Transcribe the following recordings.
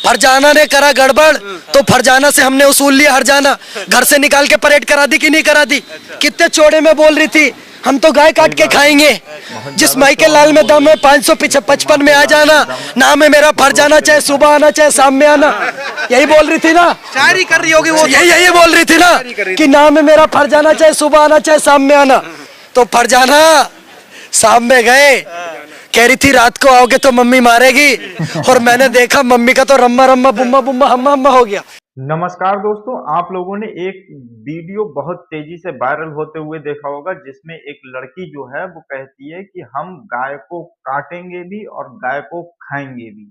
फरजाना ने करा गड़बड़ तो फरजाना से हमने उसूल लिया हरजाना, घर से निकाल के परेड करा दी कि नहीं करा दी। कितने चौड़े में बोल रही थी हम तो गाय काट के खाएंगे, जिस माई के लाल में दम है 555 में आ जाना, नाम है मेरा फरजाना, चाहे सुबह आना चाहे शाम में आना। यही बोल रही थी ना, शायरी कर रही होगी वो, यही बोल रही थी ना कि नाम है मेरा फरजाना, चाहे सुबह आना चाहे शाम में आना। तो फरजाना शाम में गए, कह रही थी रात को आओगे तो मम्मी मारेगी, और मैंने देखा मम्मी का तो रम्मा रम्मा बुम्मा बुम्मा हम्मा हम्मा हो गया। नमस्कार दोस्तों, आप लोगों ने एक वीडियो बहुत तेजी से वायरल होते हुए देखा होगा जिसमें एक लड़की जो है वो कहती है कि हम गाय को काटेंगे भी और गाय को खाएंगे भी।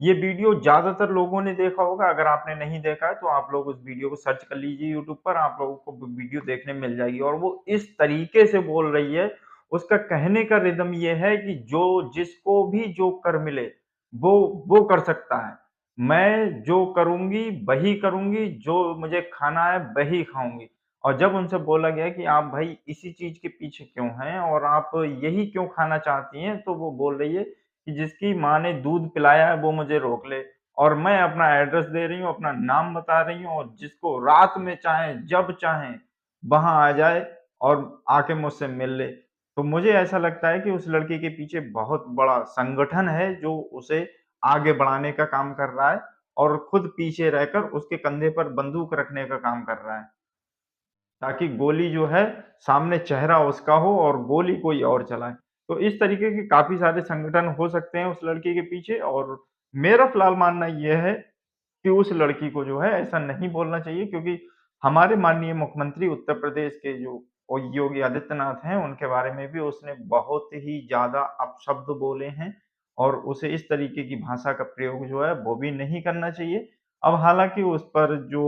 ये वीडियो ज्यादातर लोगों ने देखा होगा। अगर आपने नहीं देखा है तो आप लोग उस वीडियो को सर्च कर लीजिए यूट्यूब पर, आप लोगों को वीडियो देखने मिल जाएगी। और वो इस तरीके से बोल रही है, उसका कहने का रिदम ये है कि जो जिसको भी जो कर मिले वो कर सकता है, मैं जो करूंगी वही करूंगी, जो मुझे खाना है वही खाऊंगी। और जब उनसे बोला गया कि आप भाई इसी चीज के पीछे क्यों हैं और आप यही क्यों खाना चाहती हैं, तो वो बोल रही है कि जिसकी माँ ने दूध पिलाया है वो मुझे रोक ले, और मैं अपना एड्रेस दे रही हूँ, अपना नाम बता रही हूँ, और जिसको रात में चाहे जब चाहे वहां आ जाए और आके मुझसे मिल ले। तो मुझे ऐसा लगता है कि उस लड़की के पीछे बहुत बड़ा संगठन है जो उसे आगे बढ़ाने का काम कर रहा है और खुद पीछे रहकर उसके कंधे पर बंदूक रखने का काम कर रहा है, ताकि गोली जो है सामने चेहरा उसका हो और गोली कोई और चलाए। तो इस तरीके के काफी सारे संगठन हो सकते हैं उस लड़की के पीछे, और मेरा फिलहाल मानना यह है कि उस लड़की को जो है ऐसा नहीं बोलना चाहिए, क्योंकि हमारे माननीय मुख्यमंत्री उत्तर प्रदेश के जो योगी आदित्यनाथ हैं, उनके बारे में भी उसने बहुत ही ज्यादा अपशब्द बोले हैं, और उसे इस तरीके की भाषा का प्रयोग जो है वो भी नहीं करना चाहिए। अब हालांकि उस पर जो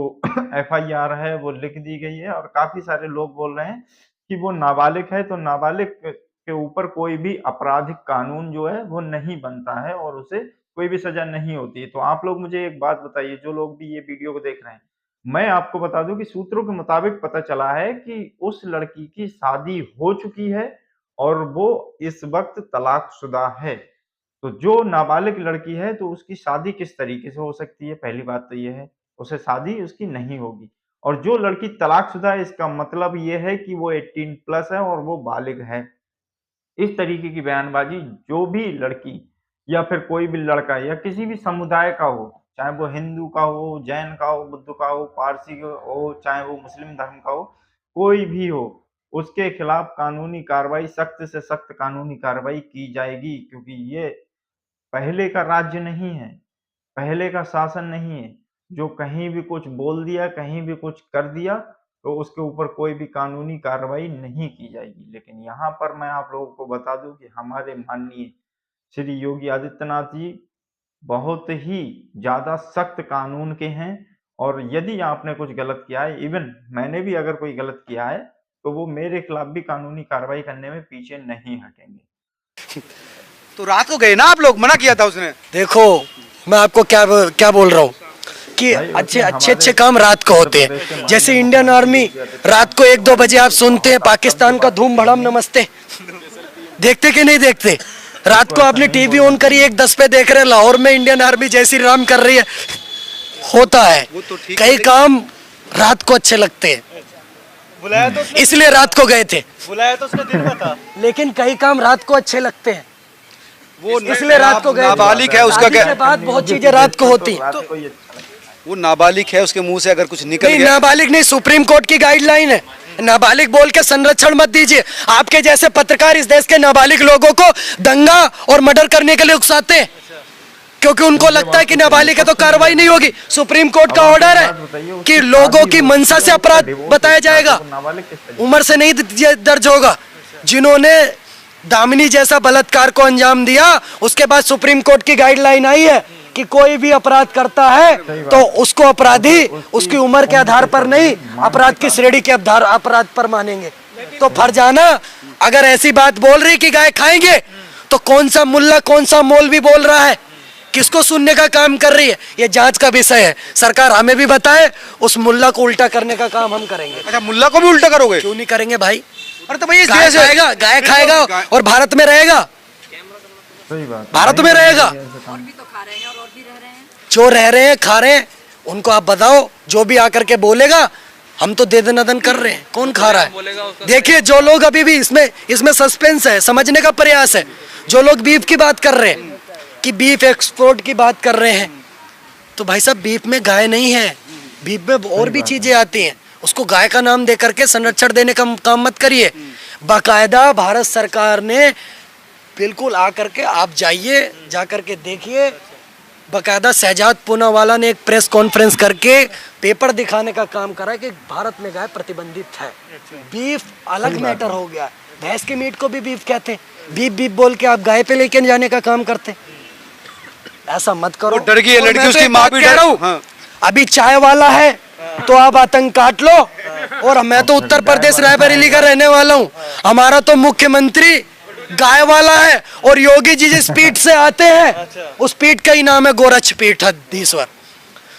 एफआईआर है वो लिख दी गई है, और काफी सारे लोग बोल रहे हैं कि वो नाबालिग है, तो नाबालिग के ऊपर कोई भी आपराधिक कानून जो है वो नहीं बनता है और उसे कोई भी सजा नहीं होती है। तो आप लोग मुझे एक बात बताइए, जो लोग भी ये वीडियो को देख रहे हैं, मैं आपको बता दूं कि सूत्रों के मुताबिक पता चला है कि उस लड़की की शादी हो चुकी है और वो इस वक्त तलाकशुदा है। तो जो नाबालिग लड़की है तो उसकी शादी किस तरीके से हो सकती है? पहली बात तो ये है, उसे शादी उसकी नहीं होगी। और जो लड़की तलाकशुदा है, इसका मतलब ये है कि वो 18 प्लस है और वो बालिग है। इस तरीके की बयानबाजी जो भी लड़की या फिर कोई भी लड़का या किसी भी समुदाय का हो, चाहे वो हिंदू का हो, जैन का हो, बुद्ध का हो, पारसी का हो, चाहे वो मुस्लिम धर्म का हो, कोई भी हो, उसके खिलाफ कानूनी कार्रवाई, सख्त से सख्त कानूनी कार्रवाई की जाएगी, क्योंकि ये पहले का राज्य नहीं है, पहले का शासन नहीं है, जो कहीं भी कुछ बोल दिया, कहीं भी कुछ कर दिया, तो उसके ऊपर कोई भी कानूनी कार्रवाई नहीं की जाएगी। लेकिन यहाँ पर मैं आप लोगों को बता दूं कि हमारे माननीय श्री योगी आदित्यनाथ जी बहुत ही ज़्यादा सख्त कानून के हैं, और यदि आपने कुछ गलत किया है, इवन मैंने भी अगर कोई गलत किया है, तो वो मेरे खिलाफ भी कानूनी कार्रवाई करने में पीछे नहीं हटेंगे। तो रात को गए ना आप लोग, मना किया था उसने। देखो मैं आपको क्या बोल रहा हूँ कि अच्छे काम रात को होते हैं। जैसे इंडियन आर्मी रात को 1-2 बजे आप सुनते हैं पाकिस्तान का धूम भड़ाम नमस्ते, देखते कि नहीं देखते? रात को आपने टीवी ऑन करी 1:10 पे देख रहे हैं लाहौर में इंडियन आर्मी जय श्री राम कर रही है, होता है। कई काम रात को अच्छे लगते हैं, बुलाया तो इसलिए रात को गए थे। बुलाया तो उसने दिन में था, लेकिन कई काम रात को अच्छे लगते हैं, वो इसलिए रात को गए। नाबालिग है, उसका क्या बात बहुत चीजें रात को होती, वो नाबालिग है, उसके मुंह से अगर कुछ निकल नहीं, गया। नाबालिग नहीं, सुप्रीम कोर्ट की गाइडलाइन है, नाबालिग बोल के संरक्षण मत दीजिए। आपके जैसे पत्रकार इस देश के नाबालिग लोगों को दंगा और मर्डर करने के लिए उकसाते हैं, क्योंकि उनको लगता है कि नाबालिग है तो कार्रवाई नहीं होगी। सुप्रीम कोर्ट का ऑर्डर है कि लोगों की मंशा से अपराध बताया जाएगा, उम्र से नहीं दर्ज होगा। जिन्होंने दामिनी जैसा बलात्कार को अंजाम दिया, उसके बाद सुप्रीम कोर्ट की गाइडलाइन आई है कि कोई भी अपराध करता है तो उसको अपराधी उसकी उम्र के आधार पर नहीं, अपराध की श्रेणी के अपराध पर मानेंगे। तो फरजाना अगर ऐसी बात बोल रही कि गाय खाएंगे, तो कौन सा मुल्ला कौन सा मौलवी बोल रहा है, किसको सुनने का काम कर रही है, ये जांच का विषय है। सरकार हमें भी बताए, उस मुल्ला को उल्टा करने का काम हम करेंगे। अच्छा, मुल्ला को भी उल्टा करोगे? क्यों नहीं करेंगे भाई? अरे तो भाई गाय खाएगा और भारत में रहेगा, सही बात, भारत में रहेगा। और भी तो खा रहे हैं और भी रह रहे हैं। जो रह रहे हैं खा रहे हैं उनको आप बताओ, जो भी आकर के बोलेगा हम तो दे दनादन कर रहे हैं, कौन खा रहा है? देखिए जो लोग अभी भी इसमें सस्पेंस है, समझने का प्रयास है। जो लोग बीफ की बात कर रहे हैं कि बीफ एक्सपोर्ट की बात कर रहे हैं, तो भाई साहब बीफ में गाय नहीं है, बीफ में और भी चीजें आती हैं। उसको गाय का नाम दे करके संरक्षण देने का काम मत करिए। बाकायदा भारत सरकार ने बिल्कुल आकर के आप जाइए, जा करके देखिए, बाकायदा शहजाद पूनावाला ने एक प्रेस कॉन्फ्रेंस करके पेपर दिखाने का काम करा है कि भारत में गाय प्रतिबंधित है। बीफ अलग मैटर हो गया, भैंस के मीट को भी बीफ कहते हैं, बीफ बीफ बोल के आप गाय पे लेके जाने का काम करते हैं। ऐसा मत करो। डर गई है लड़की, उसकी माँ भी डर। हाँ। अभी चाय वाला है तो आप आतंक काट लो, और मैं तो उत्तर प्रदेश रायबरेली का रहने वाला हूँ, हमारा तो मुख्यमंत्री गाय वाला है, और योगी जी जिस पीठ से आते हैं उस पीठ का ही नाम है गोरक्ष पीठाधीश्वर।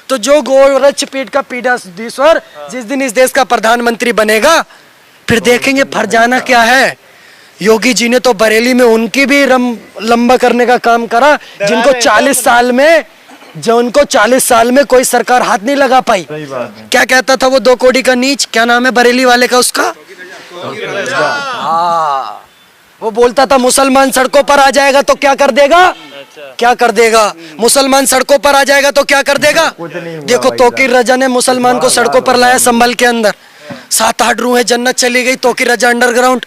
तो जो गोरक्ष पीठ का पीठाधीश्वर जिस दिन इस देश का प्रधानमंत्री बनेगा, फिर देखेंगे फरजाना क्या है। योगी जी ने तो बरेली में उनकी भी लंबा करने का काम करा, जिनको 40 साल में कोई सरकार हाथ नहीं लगा पाई। क्या कहता था वो 2 कोड़ी का नीच, क्या नाम है बरेली वाले का उसका? हाँ, वो बोलता था मुसलमान सड़कों पर आ जाएगा तो क्या कर देगा? क्या कर देगा? मुसलमान सड़कों पर आ जाएगा तो क्या कर देगा? देखो तोकीर रजा ने मुसलमान को सड़कों पर लाया संभल के अंदर, 7-8 रूहें जन्नत चली गई, तोकीर रजा अंडरग्राउंड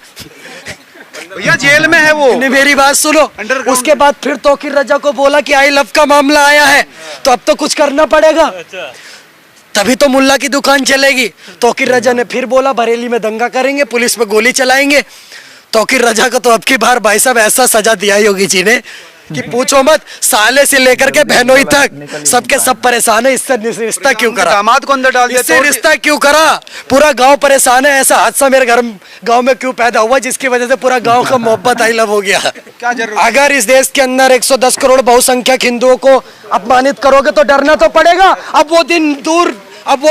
भैया जेल में है वो। मेरी बात सुनो, उसके बाद फिर तोकीर रजा को बोला कि आई लव का मामला आया है तो अब तो कुछ करना पड़ेगा, तभी तो मुल्ला की दुकान चलेगी। तोकीर रजा ने फिर बोला बरेली में दंगा करेंगे, पुलिस पे गोली चलाएंगे। तोकीर रजा को तो अब की बार भाई साहब ऐसा सजा दिया योगी जी ने कि पूछो मत, साले से लेकर के बहनोई तक सबके सब परेशान है। इससे रिश्ता क्यों करा? दामाद को अंदर डाल दिया, इससे रिश्ता क्यों करा? पूरा गांव परेशान है। ऐसा हादसा मेरे गांव में क्यों पैदा हुआ जिसकी वजह से पूरा गांव का मोहब्बत आई लव हो गया? क्या जरूरत? अगर इस देश के अंदर 110 करोड़ बहुसंख्यक हिंदुओं को अपमानित करोगे तो डरना तो पड़ेगा। अब वो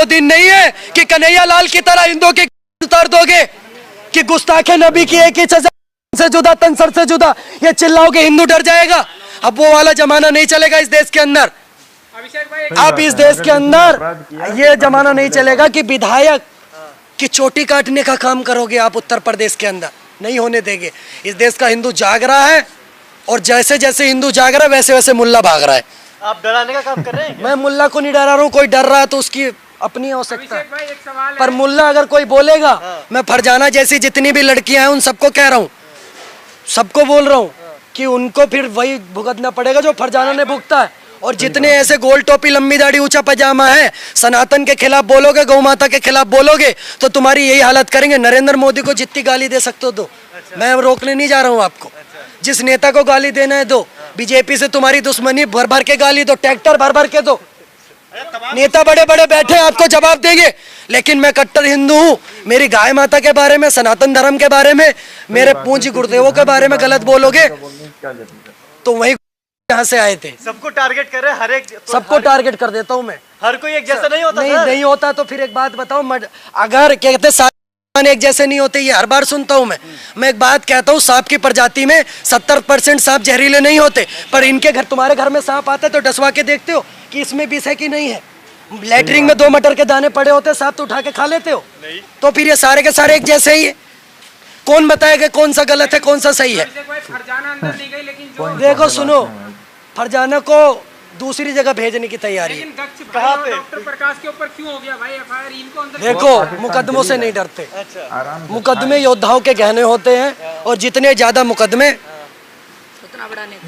दिन नहीं है कि कन्हैया लाल की तरह हिंदुओं की उतार दोगे कि गुस्ताखे नबी की एक ही सजा से जुदा तनसर से जुदा, ये चिल्लाओगे हिंदू डर जाएगा। अब वो वाला जमाना नहीं चलेगा इस देश के अंदर। अब इस देश के अंदर ये जमाना नहीं चलेगा कि विधायक की चोटी काटने का काम करोगे आप उत्तर प्रदेश के अंदर, नहीं होने देंगे। इस देश का हिंदू जाग रहा है, और जैसे जैसे हिंदू जाग रहा है वैसे वैसे मुल्ला भाग रहा है। आप डराने का काम कर रहे हैं? मैं मुल्ला को नहीं डरा रहा हूँ, कोई डर रहा है तो उसकी अपनी आवश्यकता है, पर मुल्ला अगर कोई बोलेगा, मैं फरजाना जैसी जितनी भी लड़कियां हैं उन सबको कह रहा हूँ, सबको बोल रहा हूँ कि उनको फिर वही भुगतना पड़ेगा जो फरजाना ने भुगता है। और जितने ऐसे गोल टोपी लंबी दाढ़ी ऊंचा पजामा है सनातन के खिलाफ बोलोगे, गौ माता के खिलाफ बोलोगे तो तुम्हारी यही हालत करेंगे। नरेंद्र मोदी को जितनी गाली दे सकते हो दो, मैं रोकने नहीं जा रहा हूँ आपको। जिस नेता को गाली देना है दो, बीजेपी से तुम्हारी दुश्मनी भर भर के गाली दो, ट्रैक्टर भर भर के दो, नेता बड़े बड़े बैठे आपको जवाब देंगे। लेकिन मैं कट्टर हिंदू हूँ, मेरी गाय माता के बारे में, सनातन धर्म के बारे में, मेरे पूज्य गुरुदेवों के बारे में गलत बोलोगे तो वही यहाँ से आए थे। सबको टारगेट कर रहे हैं, हर एक सबको टारगेट कर देता हूँ मैं। हर कोई एक जैसा नहीं होता। नहीं होता तो फिर एक बात बताओ, अगर क्या कहते सारे एक जैसे नहीं होते, ये हर बार सुनता हूँ मैं एक बात कहता हूँ, सांप की प्रजाति में 70% सांप जहरीले नहीं होते, पर इनके घर, तुम्हारे घर में सांप आता है तो डसवा के देखते हो कि इसमें विष है कि नहीं है। लैटरिन में 2 मटर के दाने पड़े होते हैं, सांप तो उठा के खा लेते हो। तो फिर ये सारे के सारे एक जैसे ही है। कौन बताएगा कौन सा गलत है कौन सा सही है? देखो सुनो, फरजाना को दूसरी जगह भेजने की तैयारी है। कहाँ पे? डॉक्टर प्रकाश के ऊपर क्यों हो गया भाई एफआईआर? इनको अंदर देखो मुकदमों से नहीं डरते, मुकदमे योद्धाओं के गहने होते हैं, और जितने ज्यादा मुकदमे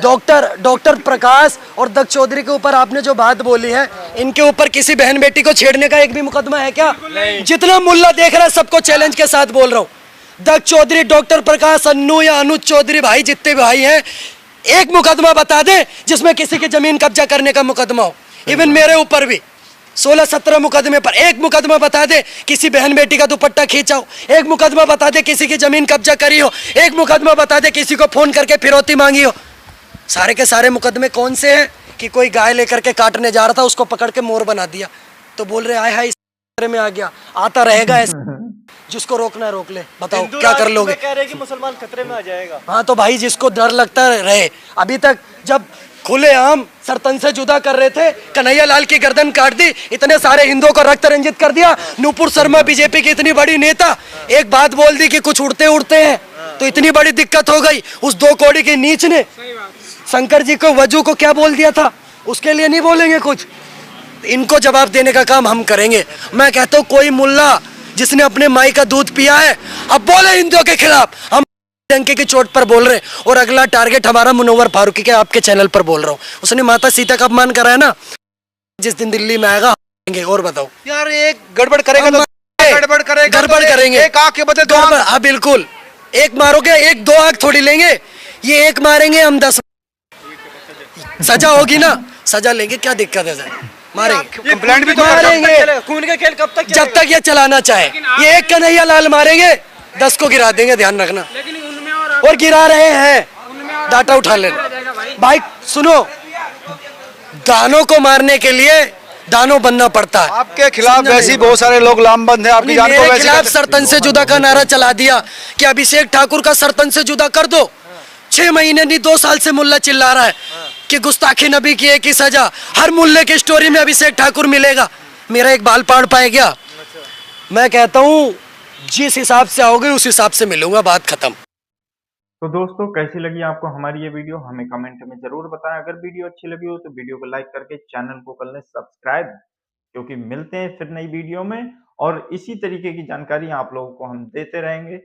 डॉक्टर प्रकाश और दक्ष चौधरी के ऊपर आपने जो बात बोली है, इनके ऊपर किसी बहन बेटी को छेड़ने का एक भी मुकदमा है क्या? जितना मुल्ला देख रहा है सबको चैलेंज के साथ बोल रहा हूँ, दक्ष चौधरी, डॉक्टर प्रकाश, अन्नू या अनुज चौधरी भाई जितने भाई हैं, एक मुकदमा बता दे जिसमें किसी की जमीन कब्जा करने का मुकदमा हो। इवन मेरे ऊपर भी 16-17 मुकदमे पर एक मुकदमा बता दे किसी बहन बेटी का दुपट्टा खींचा हो, एक मुकदमा बता दे किसी की जमीन कब्जा करी हो, एक मुकदमा बता दे किसी को फोन करके फिरौती मांगी हो। सारे के सारे मुकदमे कौन से हैं कि कोई गाय लेकर के काटने जा रहा था, उसको पकड़ के मोर बना दिया, तो बोल रहे आय हाय इस में आ गया, आता रहेगा ऐसे, जिसको रोकना है रोक ले। बताओ क्या कर लोगे? कह रहे कि मुसलमान खतरे में आ जाएगा। हाँ तो भाई जिसको डर लगता रहे। अभी तक जब खुलेआम सरतन से जुदा कर रहे थे, कन्हैया लाल की गर्दन काट दी, इतने सारे हिंदुओं को रक्त रंजित कर दिया। नूपुर शर्मा बीजेपी की इतनी बड़ी नेता एक बात बोल दी कि कुछ उड़ते उड़ते हैं, तो इतनी बड़ी दिक्कत हो गई। उस 2 कौड़ी के नीच ने शंकर जी को, वजू को क्या बोल दिया था, उसके लिए नहीं बोलेंगे कुछ। इनको जवाब देने का काम हम करेंगे। मैं कहता हूँ कोई मुल्ला जिसने अपने माई का दूध पिया है अब बोले हिंदुओं के खिलाफ, हम डंके की चोट पर बोल रहे हैं। और अगला टारगेट हमारा मुनव्वर फारूकी के आपके चैनल पर बोल रहा हूँ, उसने माता सीता का अपमान करा है ना, जिस दिन दिल्ली में आएगा आएंगे। और बताओ यार एक गड़बड़ करेगा तो गड़बड़ करेगा, गड़बड़ करेंगे, एक आंख के बदले 2 आंख। हाँ बिल्कुल, एक मारोगे, एक 2 आंख थोड़ी लेंगे, ये एक मारेंगे हम 10। सजा होगी ना, सजा लेंगे, क्या दिक्कत है सर, मारेंगे, कंप्लेंट भी तो मारेंगे खून का खेल कब तक जब तक ये चलाना चाहे। ये एक कन्हैया लाल मारेंगे, 10 को गिरा देंगे, ध्यान रखना। लेकिन उनमें और और गिरा रहे हैं, उनमें और डाटा उठा लेना। जाएगा भाई। भाई सुनो, दानों को मारने के लिए दानों बनना पड़ता है। आपके खिलाफ वैसे ही बहुत सारे लोग लामबंद हैं, आपकी जान को मेरे वैसे खिलाफ करते- सरतन से जुदा का नारा चला दिया कि अभिषेक ठाकुर का सरतन से जुदा कर दो। 6 महीने नहीं 2 साल से मुल्ला चिल्ला रहा है कि गुस्ताखी नबी की एक ही सजा, हर मुल्ले की स्टोरी में अभिषेक ठाकुर मिलेगा। मेरा एक बाल पाड़ पाए गया, मैं कहता हूँ जिस हिसाब से आओगे उस हिसाब से मिलूंगा, बात खत्म। तो दोस्तों कैसी लगी आपको हमारी ये वीडियो हमें कमेंट में जरूर बताएं। अगर वीडियो अच्छी लगी हो तो वीडियो को लाइक करके चैनल को कर लें सब्सक्राइब, क्योंकि मिलते हैं फिर नई वीडियो में और इसी तरीके की जानकारी आप लोगों को हम देते रहेंगे।